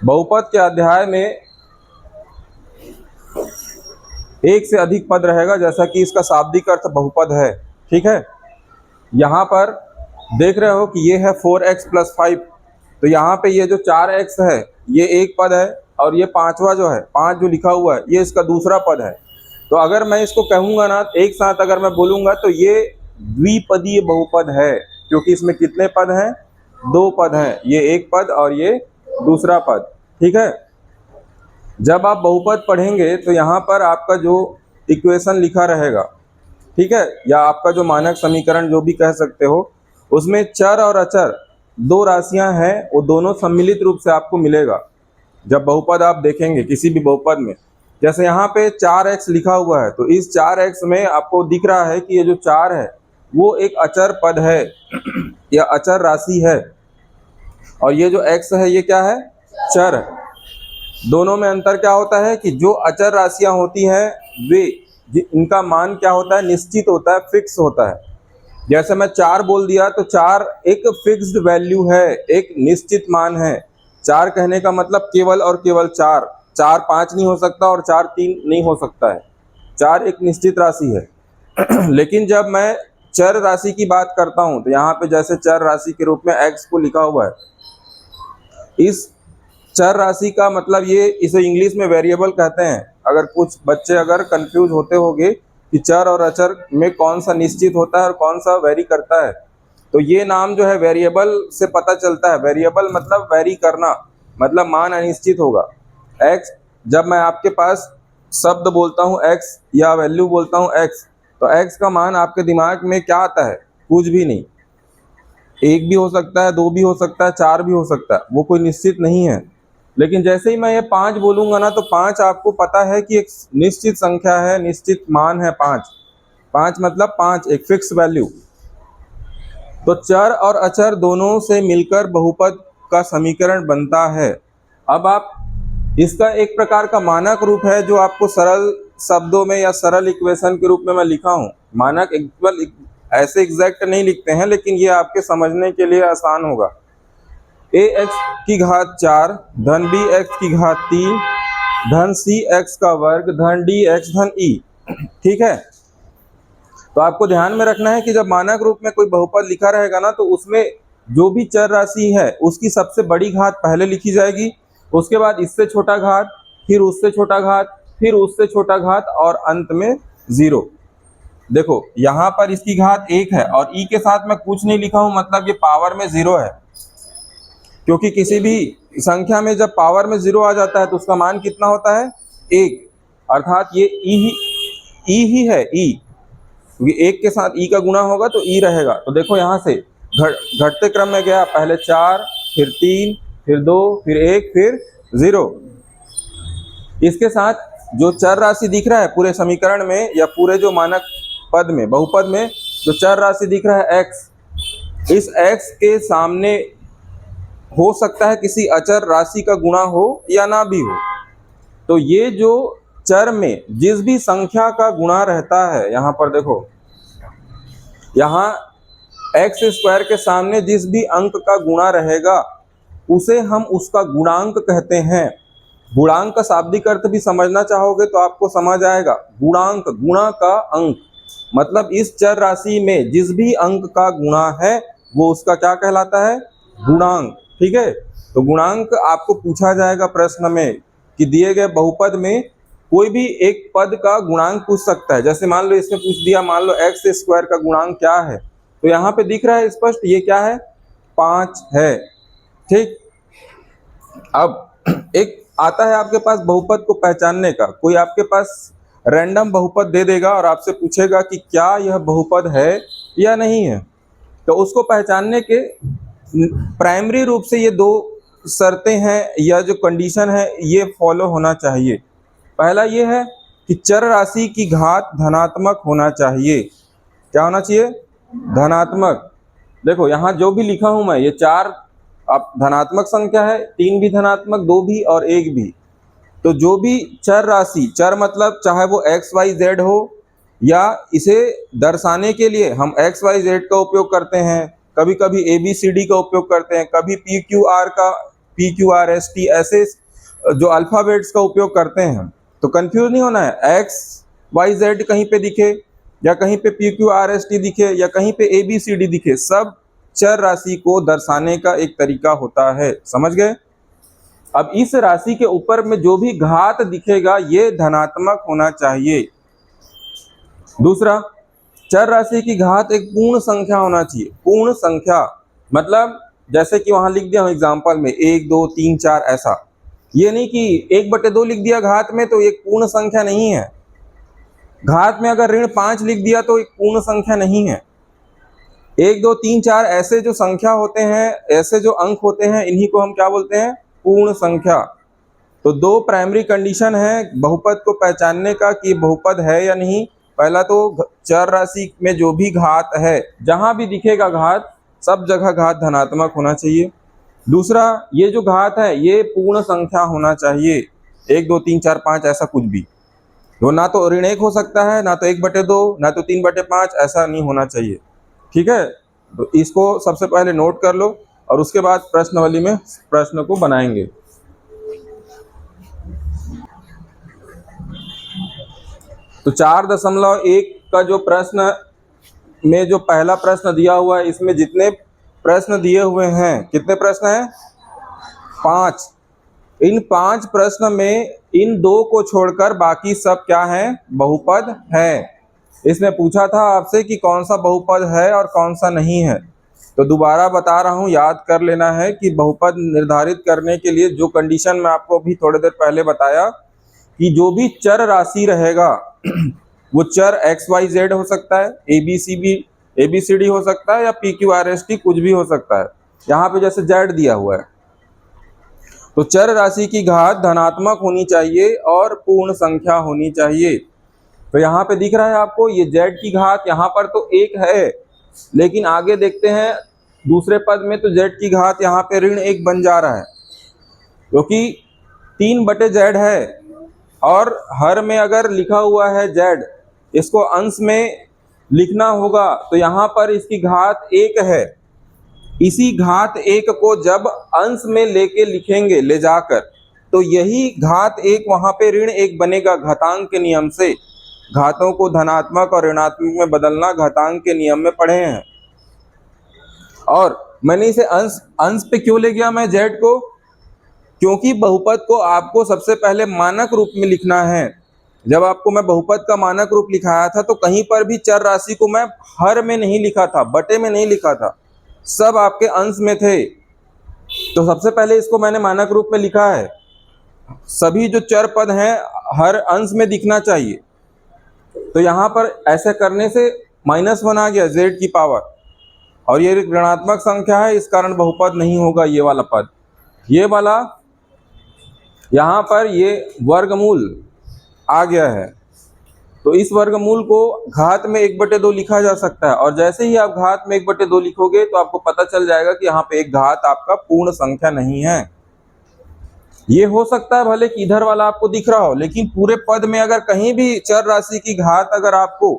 बहुपद के अध्याय में एक से अधिक पद रहेगा, जैसा कि इसका शाब्दिक अर्थ बहुपद है। ठीक है, यहाँ पर देख रहे हो कि ये है 4x + 5, तो यहाँ पे ये जो 4x है ये एक पद है, और ये पांचवा जो है 5 जो लिखा हुआ है ये इसका दूसरा पद है। तो अगर मैं इसको कहूँगा ना एक साथ अगर मैं बोलूँगा तो ये द्विपदीय बहुपद है, क्योंकि इसमें कितने पद हैं? 2 पद हैं, ये एक पद और ये दूसरा पद। ठीक है, जब आप बहुपद पढ़ेंगे तो यहाँ पर आपका जो इक्वेशन लिखा रहेगा, ठीक है, या आपका जो मानक समीकरण जो भी कह सकते हो, उसमें चर और अचर 2 राशियां हैं, वो दोनों सम्मिलित रूप से आपको मिलेगा जब बहुपद आप देखेंगे किसी भी बहुपद में। जैसे यहाँ पे 4x लिखा हुआ है, तो इस 4x में आपको दिख रहा है कि ये जो 4 है वो एक अचर पद है या अचर राशि है, और ये जो x है ये क्या है? चर है। दोनों में अंतर क्या होता है कि जो अचर राशियां होती हैं वे इनका मान क्या होता है? निश्चित होता है, फिक्स होता है। जैसे मैं 4 बोल दिया तो 4 एक फिक्स्ड वैल्यू है, एक निश्चित मान है। 4 कहने का मतलब केवल और केवल 4, 4 5 नहीं हो सकता और 4 3 नहीं हो सकता है। 4 एक निश्चित राशि है। लेकिन जब मैं चर राशि की बात करता हूं तो यहाँ पे जैसे चर राशि के रूप में x को लिखा हुआ है, इस चर राशि का मतलब ये, इसे इंग्लिश में वेरिएबल कहते हैं। अगर कुछ बच्चे अगर कंफ्यूज होते होंगे कि चर और अचर में कौन सा निश्चित होता है और कौन सा वेरी करता है, तो ये नाम जो है वेरिएबल से पता चलता है। वेरिएबल मतलब वेरी करना, मतलब मान अनिश्चित होगा। x, जब मैं आपके पास शब्द बोलता हूँ x या वैल्यू बोलता हूँ x, तो x का मान आपके दिमाग में क्या आता है? कुछ भी नहीं। 1 भी हो सकता है, 2 भी हो सकता है, 4 भी हो सकता है, वो कोई निश्चित नहीं है। लेकिन जैसे ही मैं ये 5 बोलूंगा ना, तो 5 आपको पता है कि एक निश्चित संख्या है, निश्चित मान है 5। 5 मतलब 5, एक फिक्स वैल्यू। तो चर और अचर दोनों से मिलकर बहुपद का समीकरण बनता है। अब आप इसका एक प्रकार का मानक रूप है जो आपको सरल शब्दों में या सरल इक्वेशन के रूप में मैं लिखा हूँ। मानक इक्वल ऐसे एग्जैक्ट नहीं लिखते हैं, लेकिन ये आपके समझने के लिए आसान होगा। ax⁴ धन bx⁴ धन cx² धन dx धन e। ठीक है, तो आपको ध्यान में रखना है कि जब मानक रूप में कोई बहुपद लिखा रहेगा ना, तो उसमें जो भी चर राशि है उसकी सबसे बड़ी घात पहले लिखी जाएगी, उसके बाद इससे छोटा घात, फिर उससे छोटा घात, फिर उससे छोटा घात, और अंत में 0। देखो यहाँ पर इसकी घात 1 है और e के साथ मैं कुछ नहीं लिखा हूं, मतलब ये पावर में 0 है। क्योंकि किसी भी संख्या में जब पावर में 0 आ जाता है तो उसका मान कितना होता है? 1, अर्थात ये ई ही है, ई, क्योंकि 1 के साथ ई का गुणा होगा तो ई रहेगा। तो देखो यहाँ से घटते क्रम में गया, पहले 4, फिर 3, फिर 2, फिर 1, फिर 0। इसके साथ जो चर राशि दिख रहा है पूरे समीकरण में या पूरे जो मानक पद में, बहुपद में जो चर राशि दिख रहा है x, इस x के सामने हो सकता है किसी अचर राशि का गुणा हो या ना भी हो। तो ये जो चर में जिस भी संख्या का गुणा रहता है, यहाँ पर देखो, यहाँ x² के सामने जिस भी अंक का गुणा रहेगा उसे हम उसका गुणांक कहते हैं। गुणांक का शाब्दिक अर्थ भी समझना चाहोगे तो आपको समझ आएगा। गुणांक, गुणा का अंक, मतलब इस चर राशि में जिस भी अंक का गुणा है वो उसका क्या कहलाता है? गुणांक। ठीक है, तो गुणांक आपको पूछा जाएगा प्रश्न में कि दिए गए बहुपद में कोई भी एक पद का गुणांक पूछ सकता है। जैसे मान लो इसमें पूछ दिया, मान लो x² का गुणांक क्या है, तो यहाँ पे दिख रहा है स्पष्ट, ये क्या है? 5 है। ठीक, अब एक आता है आपके पास बहुपद को पहचानने का। कोई आपके पास रैंडम बहुपद दे देगा और आपसे पूछेगा कि क्या यह बहुपद है या नहीं है। तो उसको पहचानने के प्राइमरी रूप से ये 2 शर्तें हैं या जो कंडीशन है ये फॉलो होना चाहिए। पहला ये है कि चर राशि की घात धनात्मक होना चाहिए। क्या होना चाहिए? धनात्मक। देखो यहाँ जो भी लिखा हूं मैं, ये 4 अब धनात्मक संख्या है, 3 भी धनात्मक, 2 भी और 1 भी। तो जो भी चर राशि, चर मतलब चाहे वो x y z हो, या इसे दर्शाने के लिए हम x y z का उपयोग करते हैं, कभी कभी a b c d का उपयोग करते हैं, कभी p q r का P Q R S T ऐसे जो अल्फ़ाबेट्स का उपयोग करते हैं, तो कंफ्यूज नहीं होना है। एक्स वाई जेड कहीं पे दिखे या कहीं पे P Q R S T दिखे या कहीं पे ए बी सी डी दिखे, सब चर राशि को दर्शाने का एक तरीका होता है, समझ गए। अब इस राशि के ऊपर में जो भी घात दिखेगा ये धनात्मक होना चाहिए। दूसरा, चर राशि की घात एक पूर्ण संख्या होना चाहिए। पूर्ण संख्या मतलब जैसे कि वहां लिख दिया हूं एग्जाम्पल में 1 2 3 4 ऐसा, ये नहीं कि 1/2 लिख दिया घात में तो एक पूर्ण संख्या नहीं है। घात में अगर ऋण 5 लिख दिया तो एक पूर्ण संख्या नहीं है। 1 2 3 4 ऐसे जो संख्या होते हैं, ऐसे जो अंक होते हैं, इन्हीं को हम क्या बोलते हैं, पूर्ण संख्या। तो दो प्राइमरी कंडीशन है बहुपद को पहचानने का कि बहुपद है या नहीं। पहला तो चर राशि में जो भी घात है, जहां भी दिखेगा घात, सब जगह घात धनात्मक होना चाहिए। दूसरा, ये जो घात है ये पूर्ण संख्या होना चाहिए, 1 2 3 4 5 ऐसा कुछ भी। तो ना तो ऋण 1 हो सकता है, ना तो 1/2, ना तो 3/5, ऐसा नहीं होना चाहिए, ठीक है। तो इसको सबसे पहले नोट कर लो और उसके बाद प्रश्नावली में प्रश्न को बनाएंगे। तो 4.1 का जो प्रश्न में जो पहला प्रश्न दिया हुआ है, इसमें जितने प्रश्न दिए हुए हैं, कितने प्रश्न हैं, 5। इन 5 प्रश्न में इन 2 को छोड़कर बाकी सब क्या है, बहुपद है। इसने पूछा था आपसे कि कौन सा बहुपद है और कौन सा नहीं है। तो दोबारा बता रहा हूं, याद कर लेना है कि बहुपद निर्धारित करने के लिए जो कंडीशन मैं आपको अभी थोड़ी देर पहले बताया कि जो भी चर राशि रहेगा वो चर एक्स वाई जेड हो सकता है, ए बी सी डी हो सकता है, या P Q R S T कुछ भी हो सकता है। यहाँ पे जैसे जेड दिया हुआ है, तो चर राशि की घात धनात्मक होनी चाहिए और पूर्ण संख्या होनी चाहिए। तो यहाँ पे दिख रहा है आपको ये जेड की घात यहाँ पर तो 1 है, लेकिन आगे देखते हैं दूसरे पद में तो जेड की घात यहाँ पे ऋण 1 बन जा रहा है, क्योंकि 3/z है और हर में अगर लिखा हुआ है जेड, इसको अंश में लिखना होगा, तो यहाँ पर इसकी घात 1 है। इसी घात 1 को जब अंश में लेके लिखेंगे ले जाकर, तो यही घात 1 वहां पे ऋण 1 बनेगा। घातांक के नियम से घातों को धनात्मक और ऋणात्मक में बदलना घातांक के नियम में पढ़े हैं। और मैंने इसे अंश पे क्यों ले गया मैं जेड को, क्योंकि बहुपद को आपको सबसे पहले मानक रूप में लिखना है। जब आपको मैं बहुपद का मानक रूप लिखाया था तो कहीं पर भी चर राशि को मैं हर में नहीं लिखा था, बटे में नहीं लिखा था, सब आपके अंश में थे। तो सबसे पहले इसको मैंने मानक रूप में लिखा है। सभी जो चर पद हैं हर अंश में दिखना चाहिए। तो यहाँ पर ऐसे करने से -1 आ गया z की पावर, और ये ऋणात्मक संख्या है, इस कारण बहुपद नहीं होगा ये वाला पद। ये वाला यहाँ पर ये वर्गमूल आ गया है, तो इस वर्गमूल को घात में 1/2 लिखा जा सकता है। और जैसे ही आप घात में 1/2 लिखोगे तो आपको पता चल जाएगा कि यहाँ पे एक घात आपका पूर्ण संख्या नहीं है। ये हो सकता है भले कि इधर वाला आपको दिख रहा हो, लेकिन पूरे पद में अगर कहीं भी चर राशि की घात अगर आपको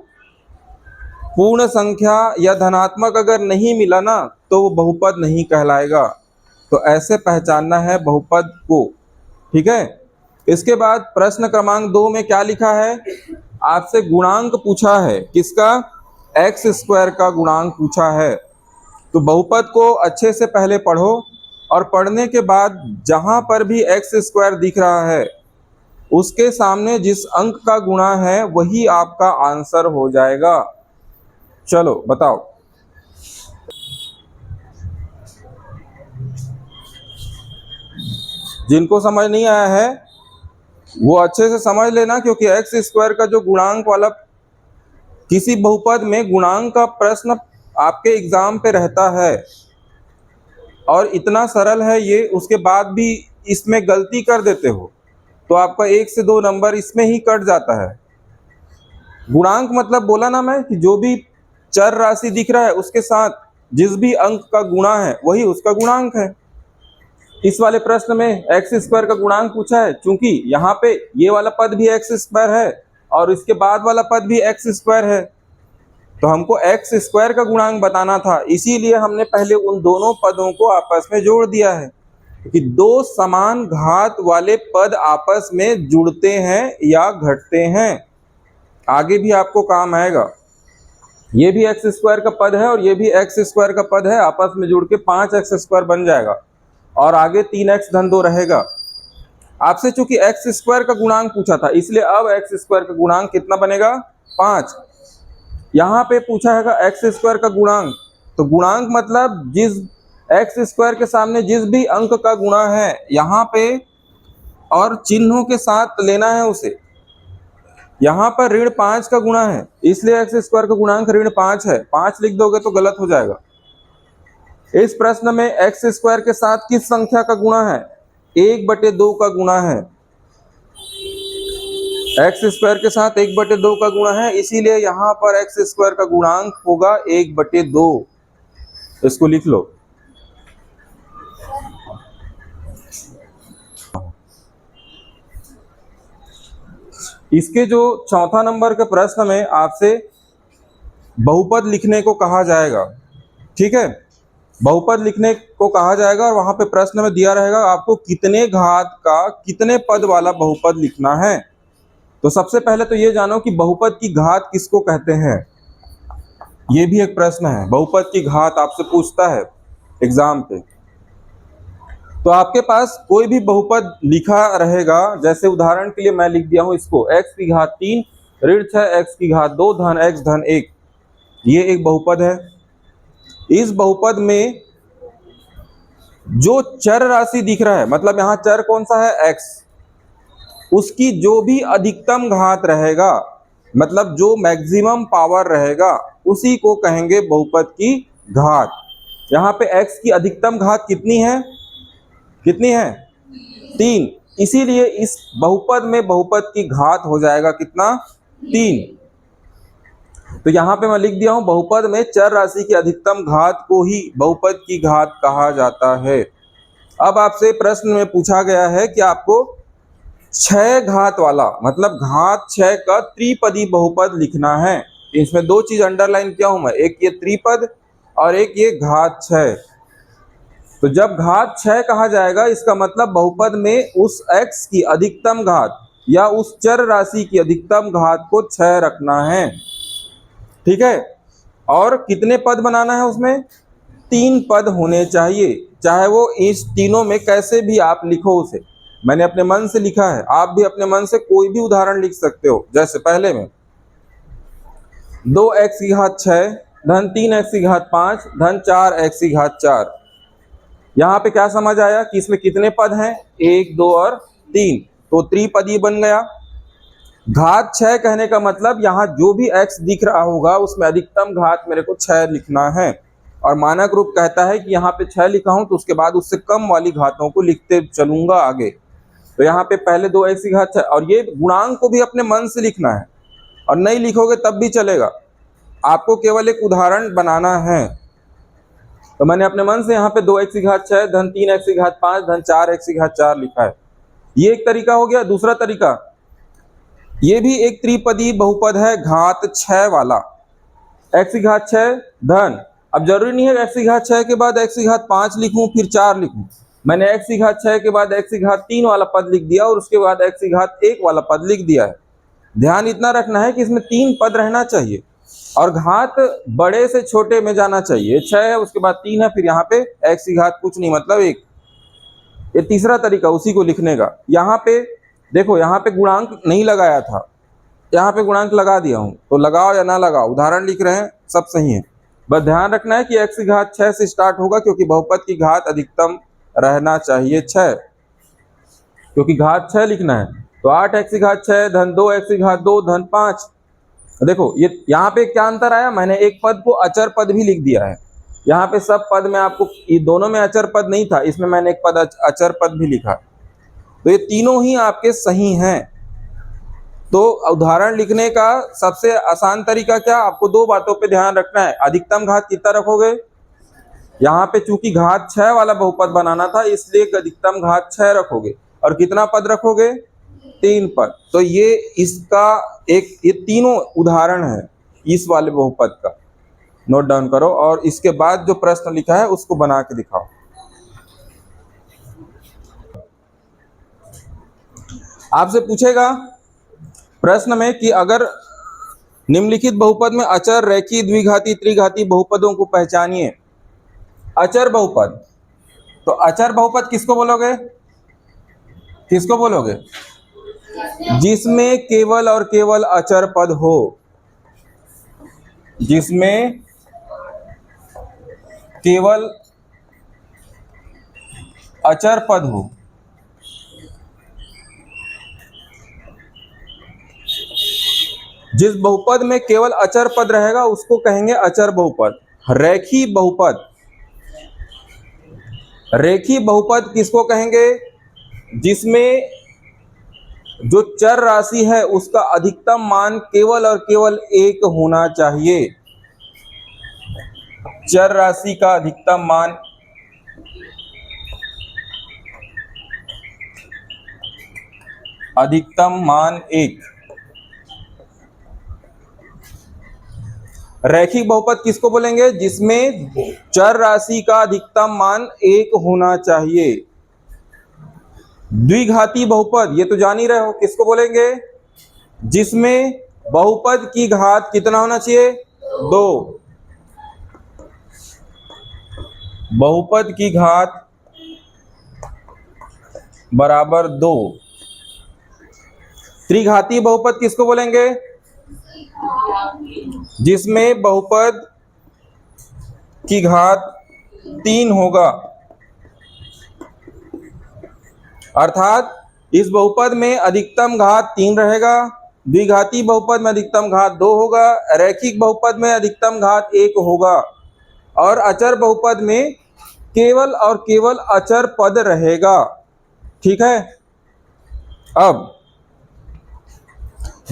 पूर्ण संख्या या धनात्मक अगर नहीं मिला ना, तो वो बहुपद नहीं कहलाएगा। तो ऐसे पहचानना है बहुपद को, ठीक है। इसके बाद प्रश्न क्रमांक 2 में क्या लिखा है, आपसे गुणांक पूछा है, किसका, x² का गुणांक पूछा है। तो बहुपद को अच्छे से पहले पढ़ो, और पढ़ने के बाद जहां पर भी x² दिख रहा है उसके सामने जिस अंक का गुणा है वही आपका आंसर हो जाएगा। चलो बताओ, जिनको समझ नहीं आया है वो अच्छे से समझ लेना, क्योंकि x² का जो गुणांक वाला किसी बहुपद में गुणांक का प्रश्न आपके एग्जाम पे रहता है, और इतना सरल है ये, उसके बाद भी इसमें गलती कर देते हो तो आपका 1 से 2 नंबर इसमें ही कट जाता है। गुणांक मतलब बोला ना मैं कि जो भी चर राशि दिख रहा है उसके साथ जिस भी अंक का गुणा है वही उसका गुणांक है। इस वाले प्रश्न में x² का गुणांक पूछा है, चूंकि यहाँ पे ये वाला पद भी x² है और इसके बाद वाला पद भी x² है, तो हमको x² का गुणांक बताना था, इसीलिए हमने पहले उन दोनों पदों को आपस में जोड़ दिया है। कि दो समान घात वाले पद आपस में जुड़ते हैं या घटते हैं। आगे भी आपको काम आएगा। ये भी एक्स स्क्वायर का पद है और ये भी एक्स स्क्वायर का पद है, आपस में जुड़ के 5x स्क्वायर बन जाएगा और आगे 3x धन 2 रहेगा। आपसे चूंकि एक्स स्क्वायर का गुणांक पूछा था, इसलिए अब एक्स स्क्वायर का गुणांक कितना बनेगा? 5। यहाँ पे पूछा है एक्स स्क्वायर का गुणांक, तो गुणांक मतलब जिस एक्स स्क्वायर के सामने जिस भी अंक का गुणा है यहाँ पे और चिन्हों के साथ लेना है उसे। यहाँ पर ऋण 5 का गुणा है, इसलिए एक्स स्क्वायर का गुणांक ऋण 5 है। 5 लिख दोगे तो गलत हो जाएगा। इस प्रश्न में एक्स स्क्वायर के साथ किस संख्या का गुणा है? 1/2 का गुणा है। एक्स स्क्वायर के साथ 1/2 का गुणा है, इसीलिए यहाँ पर एक्स स्क्वायर का गुणांक होगा 1/2। इसको लिख लो। इसके जो चौथा नंबर के प्रश्न में आपसे बहुपद लिखने को कहा जाएगा, ठीक है, बहुपद लिखने को कहा जाएगा और वहां पे प्रश्न में दिया रहेगा आपको कितने घात का कितने पद वाला बहुपद लिखना है। तो सबसे पहले तो ये जानो कि बहुपद की घात किसको कहते हैं। ये भी एक प्रश्न है, बहुपद की घात आपसे पूछता है एग्जाम पे। तो आपके पास कोई भी बहुपद लिखा रहेगा, जैसे उदाहरण के लिए मैं लिख दिया हूं इसको x की घात 3 ऋण 6x की घात 2 धन x धन 1। ये एक बहुपद है। इस बहुपद में जो चर राशि दिख रहा है, मतलब यहाँ चर कौन सा है? x, उसकी जो भी अधिकतम घात रहेगा, मतलब जो मैक्सिमम पावर रहेगा, उसी को कहेंगे बहुपद की घात। यहाँ पे x की अधिकतम घात कितनी है? कितनी है? 3। इसीलिए इस बहुपद में बहुपद की घात हो जाएगा कितना? 3। तो यहाँ पे मैं लिख दिया हूं बहुपद में चर राशि की अधिकतम घात को ही बहुपद की घात कहा जाता है। अब आपसे प्रश्न में पूछा गया है कि आपको 6 घात वाला, मतलब घात 6 का त्रिपदी बहुपद लिखना है। इसमें दो चीज अंडरलाइन किया हूं मैं, एक ये त्रिपद और एक ये घात 6। तो जब घात 6 कहा जाएगा, इसका मतलब बहुपद में उस x की अधिकतम घात या उस चर राशि की अधिकतम घात को 6 रखना है, ठीक है। और कितने पद बनाना है उसमें? 3 पद होने चाहिए, चाहे वो इस तीनों में कैसे भी आप लिखो उसे। मैंने अपने मन से लिखा है, आप भी अपने मन से कोई भी उदाहरण लिख सकते हो। जैसे पहले में 2x की घात 6 धन 3x की घात 5 धन 4x की घात 4। यहाँ पे क्या समझ आया कि इसमें कितने पद हैं? 1, 2 और 3, तो त्रिपदी बन गया। घात 6 कहने का मतलब यहाँ जो भी x दिख रहा होगा उसमें अधिकतम घात मेरे को 6 लिखना है। और मानक रूप कहता है कि यहाँ पे 6 लिखा हूं तो उसके बाद उससे कम वाली घातों को लिखते चलूंगा आगे। तो यहाँ पे पहले 2x की घात 6, और ये गुणांक को भी अपने मन से लिखना है, और नहीं लिखोगे तब भी चलेगा, आपको केवल एक उदाहरण बनाना है। तो मैंने अपने मन से यहाँ पे 2x की घात 6 धन 3x की घात 5 धन 4x की घात 4 लिखा है। ये एक तरीका हो गया। दूसरा तरीका, ये भी एक त्रिपदी बहुपद है घात 6 वाला। x की घात 6 धन, अब जरूरी नहीं है x की घात 6 के बाद x की घात 5 लिखूं फिर 4 लिखूं। मैंने x की घात 6 के बाद x की घात 3 वाला पद लिख दिया और उसके बाद x की घात 1 वाला पद लिख दिया है। ध्यान इतना रखना है कि इसमें 3 पद रहना चाहिए और घात बड़े से छोटे में जाना चाहिए। 6 है, उसके बाद 3 है, फिर यहाँ पे x की घात कुछ नहीं, मतलब 1। ये तीसरा तरीका उसी को लिखने का। यहाँ पे देखो, यहाँ पे गुणांक नहीं लगाया था, यहाँ पे गुणांक लगा दिया हूं, तो लगाओ या ना लगाओ, उदाहरण लिख रहे हैं, सब सही है। बस ध्यान रखना है कि x की घात 6 से स्टार्ट होगा, क्योंकि बहुपद की घात अधिकतम रहना चाहिए 6, क्योंकि घात 6 लिखना है। तो 8x की घात 6 धन 2x की घात 2 धन 5। देखो ये यहाँ पे क्या अंतर आया, मैंने एक पद को अचर पद भी लिख दिया है। यहाँ पे सब पद में आपको, ये दोनों में अचर पद नहीं था, इसमें मैंने एक पद अचर पद भी लिखा। तो ये तीनों ही आपके सही हैं। तो उदाहरण लिखने का सबसे आसान तरीका क्या, आपको 2 बातों पे ध्यान रखना है। अधिकतम घात कितना रखोगे, यहाँ पे चूंकि घात 6 वाला बहुपद बनाना था इसलिए अधिकतम घात 6 रखोगे, और कितना पद रखोगे, 3 पद। तो ये इसका ये तीनों उदाहरण है इस वाले बहुपद का, नोट डाउन करो और इसके बाद जो प्रश्न लिखा है उसको बना के दिखाओ। आपसे पूछेगा प्रश्न में कि अगर निम्नलिखित बहुपद में अचर, रेखीय, द्विघाती, त्रिघाती बहुपदों को पहचानिए। अचर बहुपद, तो अचर बहुपद किसको बोलोगे? किसको बोलोगे? जिसमें केवल और केवल अचर पद हो, जिसमें केवल अचर पद हो। जिस बहुपद में केवल अचर पद रहेगा उसको कहेंगे अचर बहुपद। रेखीय बहुपद, रेखीय बहुपद किसको कहेंगे? जिसमें जो चर राशि है उसका अधिकतम मान केवल और केवल एक होना चाहिए। चर राशि का अधिकतम मान एक। रैखिक बहुपद किसको बोलेंगे? जिसमें चर राशि का अधिकतम मान एक होना चाहिए। द्विघाती बहुपद, ये तो जान ही रहे हो, किसको बोलेंगे? जिसमें बहुपद की घात कितना होना चाहिए? 2। बहुपद की घात बराबर 2। त्रिघाती बहुपद किसको बोलेंगे? जिसमें बहुपद की घात 3 होगा, अर्थात इस बहुपद में अधिकतम घात 3 रहेगा। द्विघाती बहुपद में अधिकतम घात 2 होगा, रैखिक बहुपद में अधिकतम घात 1 होगा और अचर बहुपद में केवल और केवल अचर पद रहेगा। ठीक है। अब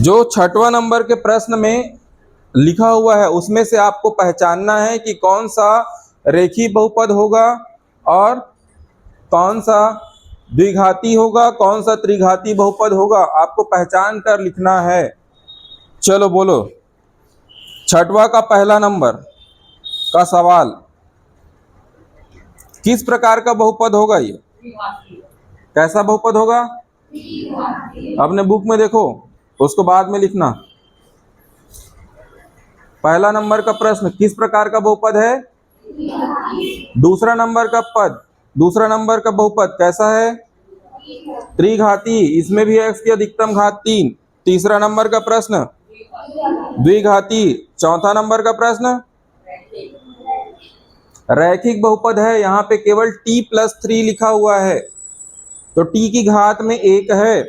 जो 6वां नंबर के प्रश्न में लिखा हुआ है उसमें से आपको पहचानना है कि कौन सा रेखीय बहुपद होगा और कौन सा द्विघाती होगा, कौन सा त्रिघाती बहुपद होगा, आपको पहचान कर लिखना है। चलो बोलो, 6वां का पहला नंबर का सवाल, किस प्रकार का बहुपद होगा? ये कैसा बहुपद होगा? अपने बुक में देखो, उसको बाद में लिखना। पहला नंबर का प्रश्न, किस प्रकार का बहुपद है? दूसरा नंबर का बहुपद कैसा है? त्रिघाती, इसमें भी x की अधिकतम घात 3। तीसरा नंबर का प्रश्न द्विघाती। चौथा नंबर का प्रश्न रैखिक बहुपद है, यहाँ पे केवल t+3 लिखा हुआ है तो t की घात में 1 है।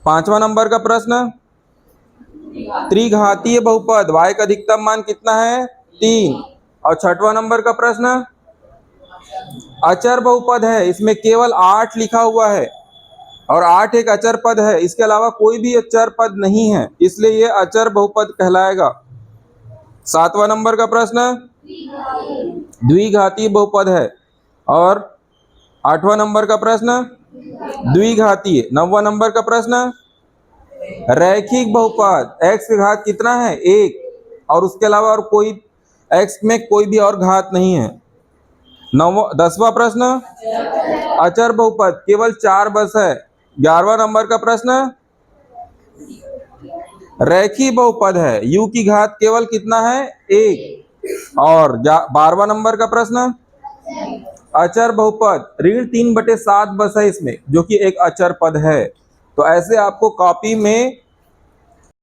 5वां नंबर का प्रश्न त्रिघातीय बहुपद, y का अधिकतम मान कितना है? 3। और 6वां नंबर का प्रश्न अचर बहुपद है, इसमें केवल 8 लिखा हुआ है और 8 एक अचर पद है, इसके अलावा कोई भी अचर पद नहीं है, इसलिए ये अचर बहुपद कहलाएगा। 7वां नंबर का प्रश्न द्विघाती बहुपद है और 8वां नंबर का प्रश्न द्विघाती। 9वां नंबर का प्रश्न रैखिक बहुपद, x की घात कितना है? 1 और उसके अलावा और कोई x में कोई भी और घात नहीं है। 10वां प्रश्न अचर बहुपद, केवल 4 बस है। 11वां नंबर का प्रश्न रैखिक बहुपद है, u की घात केवल कितना है? 1। और 12वां नंबर का प्रश्न अचर बहुपद, ऋण 3/7 बस है इसमें, जो कि एक अचर पद है। तो ऐसे आपको कॉपी में